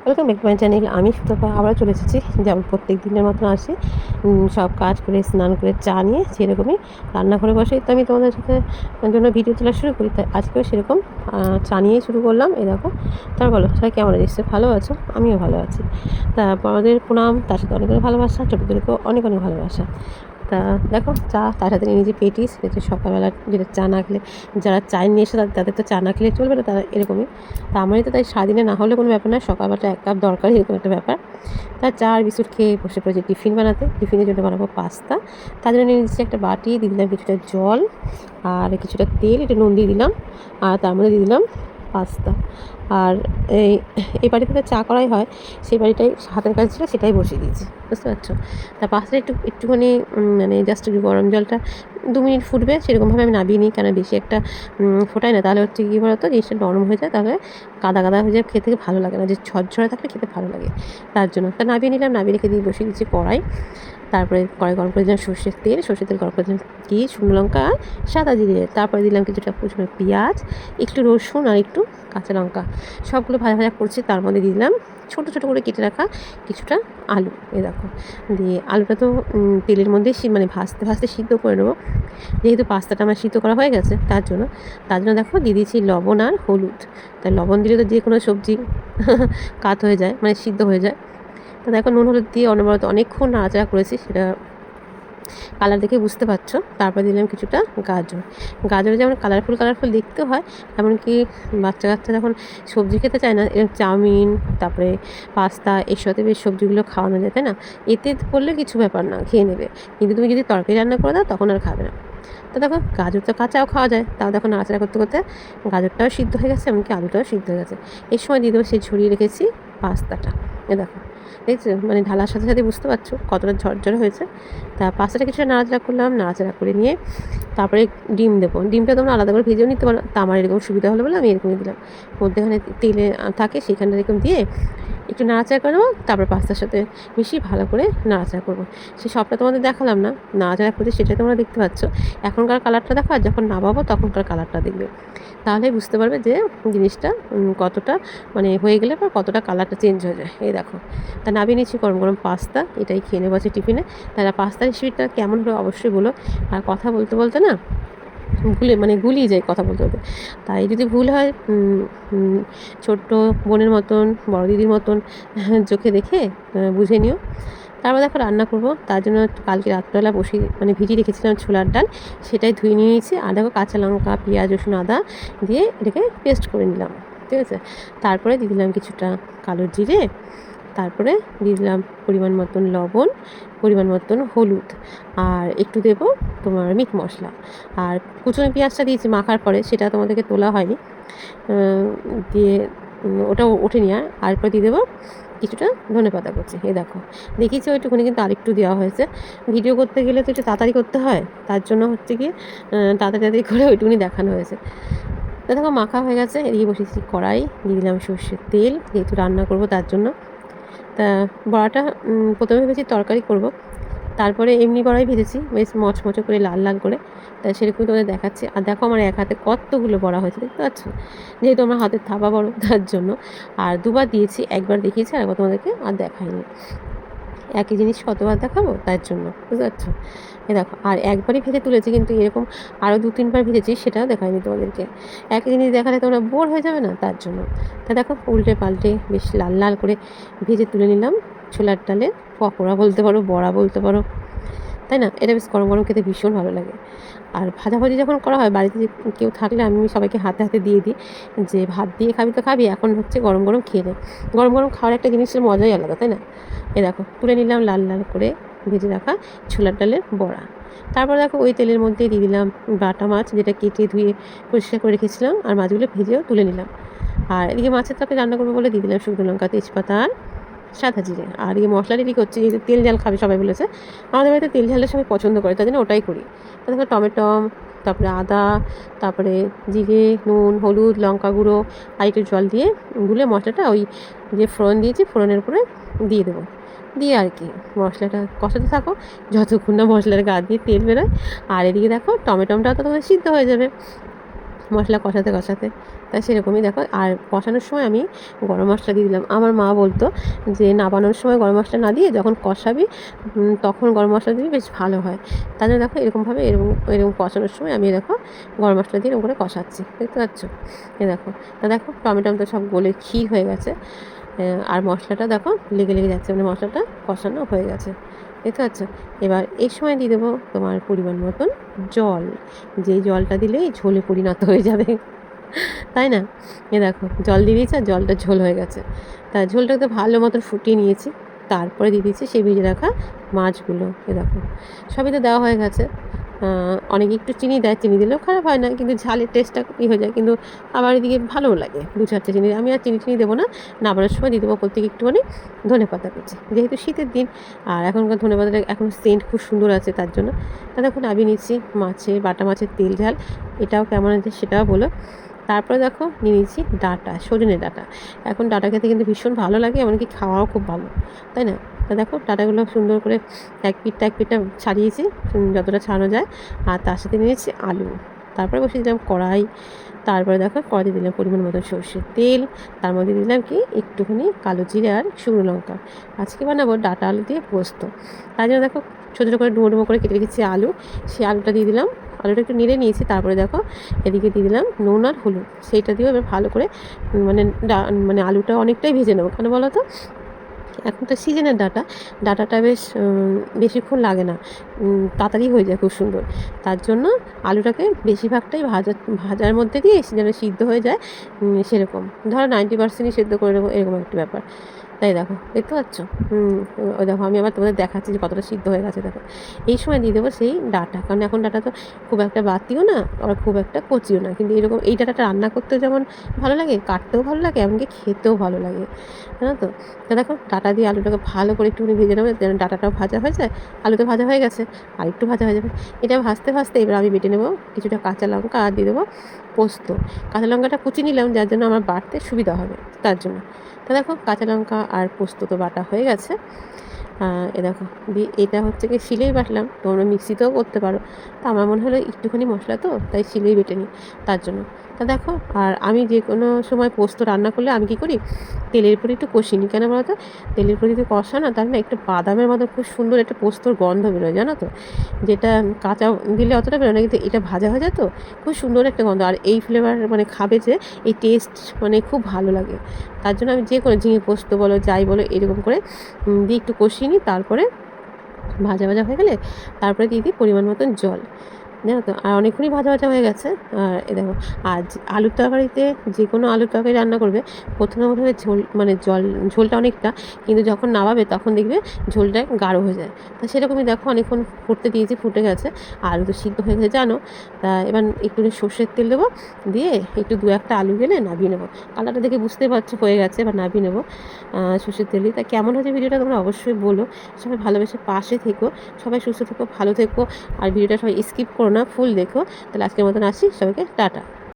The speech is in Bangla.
Welcome back to my channel. আমি সুতপা আবার চলে এসেছি, যেমন প্রত্যেক দিনের মতন আসি। সব কাজ করে স্নান করে চা নিয়ে সেরকমই রান্নাঘরে বসেই তো আমি তোমাদের সাথে জন্য ভিডিও তোলা শুরু করি। তাই আজকেও সেরকম চা নিয়েই শুরু করলাম। এই দেখো, তার বলো সবাই কেমন আছে? ভালো আছো? আমিও ভালো আছি। তা বড়দের প্রণাম, তার সাথে অনেক অনেক ভালোবাসা, ছোটোদেরকেও অনেক অনেক ভালোবাসা। তা দেখো চা, তার সাথে নিয়ে যে পেটিস, যেটা সকালবেলা যেটা চা না খেলে, যারা চায় নিয়ে এসে তাদের তো চা না খেলে চলবে না, তারা এরকমই। তা আমারই তো তাই সারাদিনে না হলে কোনো ব্যাপার না, সকালবেলা 1 কাপ দরকারই, এরকম একটা ব্যাপার। তা চা আর বিস্কুট খেয়ে বসে পড়েছি টিফিন বানাতে। টিফিনের জন্য বানাবো পাস্তা। তার জন্য নিয়ে নিচ্ছি একটা বাটি, দিয়ে দিলাম কিছুটা জল আর কিছুটা তেল, একটু নুন দিয়ে দিলাম, আর তার মধ্যে দিয়ে দিলাম পাস্তা। আর এই বাড়িতে চা করাই হয়, সেই বাড়িটাই হাতের কাছে ছিল, সেটাই বসিয়ে দিয়েছি, বুঝতে পারছো। তা পাস্তাটা একটুখানি মানে জাস্ট একটু গরম জলটা 2 মিনিট ফুটবে সেরকমভাবে আমি নাবিয়ে নিই, কেন বেশি একটা ফোটাই না, তাহলে হচ্ছে কী বলতো, জিনিসটা নরম হয়ে যায়, তাহলে কাদা কাদা হয়ে যায়, খেতে ভালো লাগে না, যে ঝরঝরে থাকলে খেতে ভালো লাগে। তার জন্য তা নাবিয়ে নিলাম, নাবিয়ে রেখে দিয়ে বসিয়ে দিচ্ছি কড়াই। তারপরে কড়াই গরম করে দিলাম সর্ষের তেল গরম করে দিলাম ঘি, শুকনো লঙ্কা আর সাদা জিরে। তারপরে দিলাম কিছুটা কুচনো পেঁয়াজ, একটু রসুন আর একটু কাঁচা লঙ্কা, সবগুলো ভাজা ভাজা করছি। তার মধ্যে দিয়ে দিলাম ছোটো ছোটো করে কেটে রাখা কিছুটা আলু। এ দেখো, দিয়ে আলুটা তো তেলের মধ্যে মানে ভাজতে ভাজতে সিদ্ধ করে নেবো, যেহেতু পাস্তাটা আমার সিদ্ধ করা হয়ে গেছে। তার জন্য দেখো দিয়ে দিয়েছি লবণ আর হলুদ। তাই লবণ দিলে তো যে কোনো সবজি কাত হয়ে যায়, মানে সিদ্ধ হয়ে যায়। তো দেখো নুন হলুদ দিয়ে অনবরত অনেকক্ষণ নাড়াচাড়া করেছি, সেটা কালার দেখে বুঝতে পারছো। তারপর দিলাম কিছুটা গাজর যেমন কালারফুল দেখতে হয়, এমনকি বাচ্চা কাচ্চা যখন সবজি খেতে চায় না, এরকম চাউমিন, তারপরে পাস্তা, এর সাথে বেশ সবজিগুলো খাওয়ানো যায়, তাই না? এতে করলে কিছু ব্যাপার না, খেয়ে নেবে। কিন্তু তুমি যদি তরকারি রান্না করে দাও, তখন আর খাবে না। তো দেখো গাজর তো কাঁচাও খাওয়া যায়, তাও দেখো নাড়াচাড়া করতে করতে গাজরটাও সিদ্ধ হয়ে গেছে, এমনকি আলুটাও সিদ্ধ হয়ে গেছে। এর সময় দিয়ে দেবো সেই ঝরিয়ে রেখেছি পাস্তাটা। এ দেখো, দেখছো, মানে ঢালার সাথে সাথে বুঝতে পারছো কতটা ঝরঝরে হয়েছে। তা পাস্তাটা কিছুটা নাড়াচাড়া করলাম, নাড়াচাড়া করে নিয়ে তারপরে ডিম দেবো। ডিমটা তোমরা আলাদা করে ভেজেও নিতে পারো, তা আমার এরকম সুবিধা হলো বলে আমি এরকমই দিলাম। মধ্যেখানে তেলে থাকে, সেখানটা এরকম দিয়ে একটু নাড়াচাড়া করে নেবো। তারপর পাস্তার সাথে মিশিয়ে ভালো করে নাড়াচাড়া করবো। সে সবটা তোমাদের দেখালাম না, নাড়াচাড়া করতে সেটাই তোমরা দেখতে পাচ্ছ। এখনকার কালারটা দেখো, আর যখন নামাবো তখনকার কালারটা দেখবে, তাহলে বুঝতে পারবে যে জিনিসটা কতটা মানে হয়ে গেলে পর কতটা কালারটা চেঞ্জ হয়ে যায়। এই দেখো, তা নামিয়ে নিচ্ছি গরম গরম পাস্তা, এটাই খেয়ে নেবো আছে টিফিনে। তারা পাস্তার রেসিপিটা কেমন হলো অবশ্যই বলো। আর কথা বলতে বলতে না গুলিয়ে যায় কথা বলতে বলতে, তাই যদি ভুল হয় ছোট্ট বোনের মতন, বড় দিদির মতন চোখে দেখে বুঝে নিও। তারপর দেখো রান্না করব, তার জন্য কালকে রাত্রেবেলা ভিজিয়ে রেখেছিলাম ছোলার ডাল, সেটাই ধুয়ে নিয়েছি। আর দেখো কাঁচা লঙ্কা, পেঁয়াজ, রসুন, আদা দিয়ে এটাকে পেস্ট করে নিলাম, ঠিক আছে। তারপরে দিয়ে দিলাম কিছুটা কালো জিরে, তারপরে দিয়ে দিলাম পরিমাণ মতন লবণ, পরিমাণ মতন হলুদ, আর একটু দেবো তোমার মিট মশলা। আর কুচনো পেঁয়াজটা দিয়েছি মাখার পরে, সেটা তোমাদেরকে তোলা হয়নি, দিয়ে ওটাও ওঠেনি। আর এরপর দিয়ে দেবো কিছুটা ধনেপাতা কুচি। এই দেখো, দেখিয়েছি ওইটুকুনি, কিন্তু আরেকটু দেওয়া হয়েছে। ভিডিও করতে গেলে তো একটু তাড়াতাড়ি করতে হয়, তার জন্য হচ্ছে কি তাড়াতাড়ি করে ওইটুকুনি দেখানো হয়েছে। তো দেখো মাখা হয়ে গেছে, এদিকে বসেছি কড়াই, দিয়ে দিলাম সর্ষের তেল, যেহেতু রান্না করব তার জন্য। তা বড়াটা প্রথমে ভেবেছি তরকারি করব, তারপরে এমনি বড়াই ভেজেছি বেশ মচমচে করে, লাল লাল করে। তাই সেরকমই তোমাদের দেখাচ্ছি। আর দেখো আমার এক হাতে কতগুলো বড়া হয়েছে, দেখতে পাচ্ছ, যেহেতু আমার হাতের থাবা বড় তার জন্য। আর দুবার দিয়েছি, একবার দেখিয়েছি আর একবার তোমাদেরকে আর দেখাইনি। একই জিনিস কতবার দেখাবো, তার জন্য, বুঝতে পারছো। এ দেখো, আর একবারই ভেজে তুলেছি, কিন্তু এরকম আরও 2-3 বার ভেজেছি, সেটাও দেখায়নি তোমাদেরকে। একই জিনিস দেখালে তোমরা বোর হয়ে যাবে না, তার জন্য। তা দেখো উল্টে পাল্টে বেশ লাল লাল করে ভেজে তুলে নিলাম ছোলার ডালের পকোড়া বলতে পারো, বড়া বলতে পারো, তাই না? এটা বেশ গরম গরম খেতে ভীষণ ভালো লাগে। আর ভাজাভাজি যখন করা হয় বাড়িতে কেউ থাকলে আমি সবাইকে হাতে হাতে দিয়ে দিই, যে ভাত দিয়ে খাবি তো খাবি, এখন হচ্ছে গরম গরম খেয়ে নে। গরম গরম খাওয়ার একটা জিনিসের মজাই আলাদা, তাই না? এ দেখো তুলে নিলাম লাল লাল করে ভেজে রাখা ছোলার ডালের বড়া। তারপর দেখো ওই তেলের মধ্যে দিয়ে দিলাম বাটা মাছ, যেটা কেটে ধুয়ে পরিষ্কার করে রেখেছিলাম, আর মাছগুলো ভেজেও তুলে নিলাম। আর এদিকে মাছের তরকারি রান্না করবো বলে দিয়ে দিলাম শুকনো লঙ্কা, তেজপাতা আর সাদা জিরে। আর এই মশলা রেডি করছি, যেহেতু তেল ঝাল খাবে সবাই বলেছে, আমাদের বাড়িতে তেল ঝালটা সবাই পছন্দ করে, তাই জন্য ওটাই করি। দেখো টমেটম, তারপরে আদা, তারপরে জিরে, নুন, হলুদ, লঙ্কা গুঁড়ো আর একটু জল দিয়ে গুলে মশলাটা ওই যে ফোড়ন দিয়েছি, ফোড়নের উপরে দিয়ে দেবো। দিয়ে আর কি মশলাটা কষাতে থাকো যতক্ষণ না মশলার গা দিয়ে তেল বেরোয়। আর এদিকে দেখো টমেটমটাও তো তোমাদের সিদ্ধ হয়ে যাবে। মশলা কষাতে কষাতে। তাই সেরকমই দেখো। আর কষানোর সময় আমি গরম মশলা দিয়ে দিলাম। আমার মা বলতো যে নাবানোর সময় গরম মশলা না দিয়ে যখন কষাবি তখন গরম মশলা দিবি, বেশ ভালো হয়। তাই জন্য দেখো এরকমভাবে এরকম এরকম কষানোর সময় আমি দেখো গরম মশলা দিয়ে এরকম করে কষাচ্ছি, দেখতে পাচ্ছ? দেখো, তা দেখো টমেটো তো সব গলে ক্ষীর হয়ে গেছে। আর মশলাটা দেখো লেগে লেগে যাচ্ছে, মানে মশলাটা কষানো হয়ে গেছে, দেখতে পাচ্ছ? এবার এই সময় দিয়ে দেবো তোমার পরিমাণ মতন জল, যেই জলটা দিলেই ঝোলে পরিণত হয়ে যাবে, তাই না? দেখো জল দিয়ে দিয়েছি আর জলটা ঝোল হয়ে গেছে। তা ঝোলটাকে ভালো মতন ফুটিয়ে নিয়েছি, তারপরে দিয়ে দিচ্ছি সেই ভেজে রাখা মাছগুলো। দেখো সবই তো দেওয়া হয়ে গেছে। অনেকে একটু চিনি দেয়, চিনি দিলেও খারাপ হয় না, কিন্তু ঝালের টেস্টটা হয়ে যায়, কিন্তু আমার এদিকে ভালোও লাগে 2-4টে চিনি। আমি আর চিনি দেবো না, নামানোর সময় দিয়ে দেবো প্রত্যেকে একটুখানি ধনেপাতা কুচি, যেহেতু শীতের দিন আর এখনকার ধনেপাতাটা এখন সেন্ট খুব সুন্দর আছে, তার জন্য। তা দেখো নামিয়ে নিচ্ছি বাটা মাছের তেল ঝাল, এটাও কেমন আছে সেটাও বলো। তারপরে দেখো নিয়ে নিচ্ছি ডাঁটা, সজনে ডাঁটা। এখন ডাঁটা খেতে কিন্তু ভীষণ ভালো লাগে, এমনকি খাওয়াও খুব ভালো, তাই না? তা দেখো ডাঁটাগুলো সুন্দর করে এক পিঠটা ছাড়িয়েছি যতটা ছাড়ানো যায়, আর তার সাথে নিয়েছি আলু। তারপরে বসিয়ে দিলাম কড়াই। তারপরে দেখো কড়াইতে দিলাম পরিমাণ মতো সর্ষের তেল, তার মধ্যে দিলাম কি একটুখানি কালো জিরে আর শুকনো লঙ্কা। আজকে বানাবো ডাঁটা আলু দিয়ে পোস্ত, তাই জন্য দেখো ছোটো ছোটো করে ডুমো ডুমো করে কেটে রেখেছি আলু, সেই আলুটা দিয়ে দিলাম। আলুটা একটু নেড়ে নিয়েছি, তারপরে দেখো এদিকে দিয়ে দিলাম নুন আর হলুদ, সেইটা দিয়েও এবার ভালো করে মানে মানে আলুটা অনেকটাই ভেজে নেবো। কেন বলো তো, এখন তো সিজনের ডাঁটাটা বেশ বেশিক্ষণ লাগে না, তাড়াতাড়ি হয়ে যায় খুব সুন্দর। তার জন্য আলুটাকে বেশিরভাগটাই ভাজার মধ্যে দিয়ে যেন সিদ্ধ হয়ে যায়, সেরকম ধরো 90%ই সেদ্ধ করে নেবো, এরকম একটা ব্যাপার। তাই দেখো, দেখতে পাচ্ছ? ওই দেখো আমি আবার তোমাদের দেখাচ্ছি যে কতটা সিদ্ধ হয়ে গেছে। দেখো এই সময় দিয়ে দেবো সেই ডাঁটা, কারণ এখন ডাঁটা তো খুব একটা বাতিও না আর খুব একটা কচিও না, কিন্তু এরকম এই ডাঁটাটা রান্না করতেও যেমন ভালো লাগে, কাটতেও ভালো লাগে, এমনকি খেতেও ভালো লাগে, জানো তো? তা দেখো ডাঁটা দিয়ে আলুটাকে ভালো করে একটুখানি ভেজে নেবো, যেন ডাঁটাটাও ভাজা হয়ে যায়। আলু তো ভাজা হয়ে গেছে, আর একটু ভাজা হয়ে যাবে। এটা ভাজতে ভাজতে এবার আমি বেটে নেবো কিছুটা কাঁচা লঙ্কা আর দিয়ে দেবো পোস্ত। কাঁচা লঙ্কাটা কুচি নিলাম যার জন্য আমার বাটতে সুবিধা হবে, তার জন্য। তো দেখো কাঁচা লঙ্কা আর পোস্ত তো বাটা হয়ে গেছে। এ দেখো দিয়ে এটা হচ্ছে কি শিলেই বাটলাম, তোমরা মিক্সিতেও করতে পারো। তা আমার মনে হলো একটুখানি মশলা তো, তাই শিলেই বেটে নিই, তার জন্য। তা দেখো, আর আমি যে কোনো সময় পোস্ত রান্না করলে আমি কী করি, তেলের উপরে একটু কষিয়ে নিই। কেন বলো তো, তেলের উপরে যদি কষা না, তার না একটু বাদামের মতো খুব সুন্দর একটা পোস্তর গন্ধ বেরোয়, জানো তো? যেটা কাঁচা দিলে অতটা বেরোয় না, কিন্তু এটা ভাজা ভাজা তো খুব সুন্দর একটা গন্ধ, আর এই ফ্লেভার মানে খাবে যে এই টেস্ট মানে খুব ভালো লাগে। তার জন্য আমি যে কোনো ঝিঙে পোস্ত বলো যাই বলো এরকম করে দিয়ে একটু কষিয়ে নিই, তারপরে ভাজা ভাজা হয়ে গেলে তারপরে দিয়ে দিই পরিমাণ মতন জল, জানো তো? আর অনেকক্ষণই ভাজা ভাজা হয়ে গেছে। আর এ দেখো, আর আলুর তরকারিতে যে কোনো আলুর তরকারি রান্না করবে প্রথমে ঝোল মানে ঝোলটা অনেকটা, কিন্তু যখন নামাবে তখন দেখবে ঝোলটা গাঢ় হয়ে যায়। তা সেরকমই দেখো অনেকক্ষণ ফুটতে দিয়েছি, ফুটে গেছে, আলু তো সিদ্ধ হয়ে গেছে জানো। তা এবার একটু সর্ষের তেল দেবো, দিয়ে একটু 2-1টা আলু গেলে নামিয়ে নেবো। কালারটা দেখে বুঝতে পারছো হয়ে গেছে, এবার নামিয়ে নেবো সর্ষের তেল দিয়ে। তা কেমন হয়েছে ভিডিওটা তোমরা অবশ্যই বলো। সবাই ভালোবেসে পাশে থেকো, সবাই সুস্থ থেকো, ভালো থেকো, আর ভিডিওটা সবাই স্কিপ করো না, ফুল দেখো। তাহলে আজকের মতন আসি, সবাইকে টাটা।